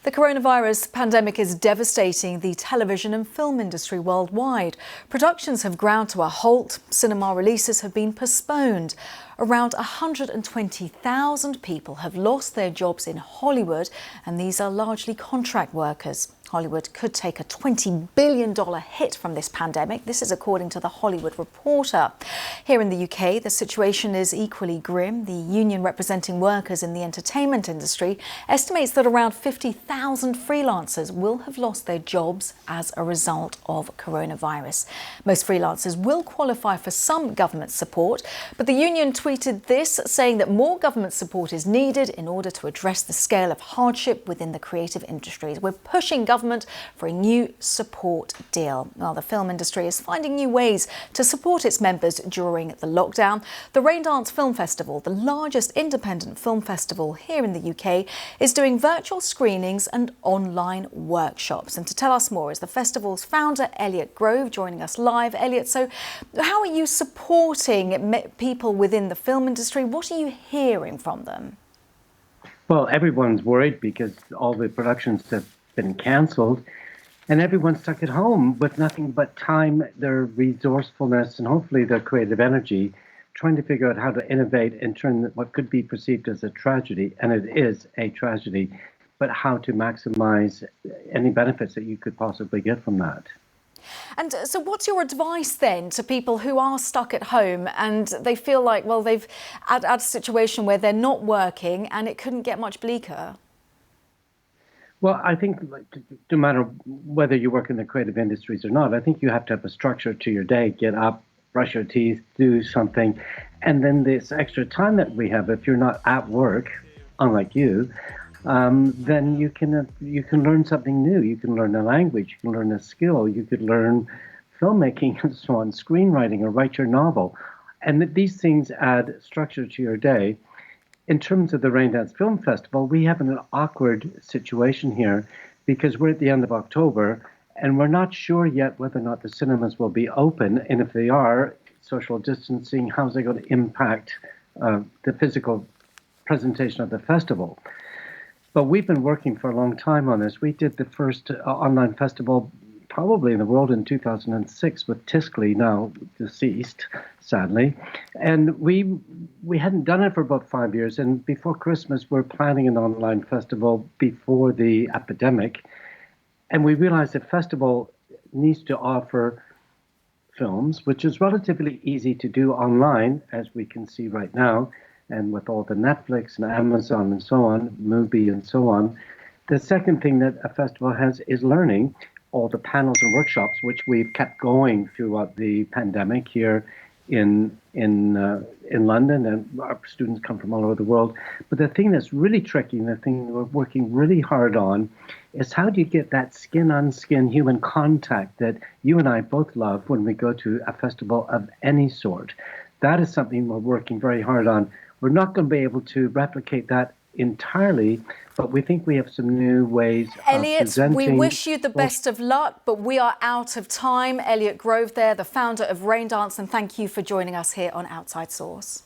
The coronavirus pandemic is devastating the television and film industry worldwide. Productions have ground to a halt. Cinema releases have been postponed. Around 120,000 people have lost their jobs in Hollywood, and these are largely contract workers. Hollywood could take a $20 billion hit from this pandemic. This is according to The Hollywood Reporter. Here in the UK, the situation is equally grim. The union representing workers in the entertainment industry estimates that around 50,000 freelancers will have lost their jobs as a result of coronavirus. Most freelancers will qualify for some government support, but the union tweeted this, saying that more government support is needed in order to address the scale of hardship within the creative industries. We're pushing government for a new support deal. Well, the film industry is finding new ways to support its members during the lockdown. The Raindance Film Festival, the largest independent film festival here in the UK, is doing virtual screenings and online workshops. And to tell us more is the festival's founder, Elliot Grove, joining us live. Elliot, so how are you supporting people within the film industry? What are you hearing from them? Well, everyone's worried because all the productions have been cancelled and everyone's stuck at home with nothing but time, their resourcefulness, and hopefully their creative energy, trying to figure out how to innovate and turn what could be perceived as a tragedy, and it is a tragedy, but how to maximize any benefits that you could possibly get from that. And so what's your advice then to people who are stuck at home and they feel like, well, they've at a situation where they're not working and it couldn't get much bleaker? Well, I think no matter whether you work in the creative industries or not, I think you have to have a structure to your day. Get up, brush your teeth, do something. And then this extra time that we have, if you're not at work, unlike you, then you can learn something new. You can learn a language, you can learn a skill, you could learn filmmaking and so on, screenwriting, or write your novel. And these things add structure to your day. In terms of the Raindance Film Festival, we have an awkward situation here because we're at the end of October and we're not sure yet whether or not the cinemas will be open. And if they are, social distancing, how's it going to impact the physical presentation of the festival? But we've been working for a long time on this. We did the first online festival probably in the world in 2006 with Tiskley, now deceased, sadly. And we hadn't done it for about 5 years. And before Christmas, we're planning an online festival before the epidemic. And we realized the festival needs to offer films, which is relatively easy to do online, as we can see right now, and with all the Netflix and Amazon and so on, Mubi and so on. The second thing that a festival has is learning. All the panels and workshops, which we've kept going throughout the pandemic here in London, and our students come from all over the world. But the thing that's really tricky, and the thing we're working really hard on, is how do you get that skin-on-skin human contact that you and I both love when we go to a festival of any sort. That is something we're working very hard on. We're not going to be able to replicate that entirely, but we think we have some new ways Elliot, of presenting. we wish you the best of luck, but we are out of time. Elliot Grove there, the founder of Raindance, and thank you for joining us here on Outside Source.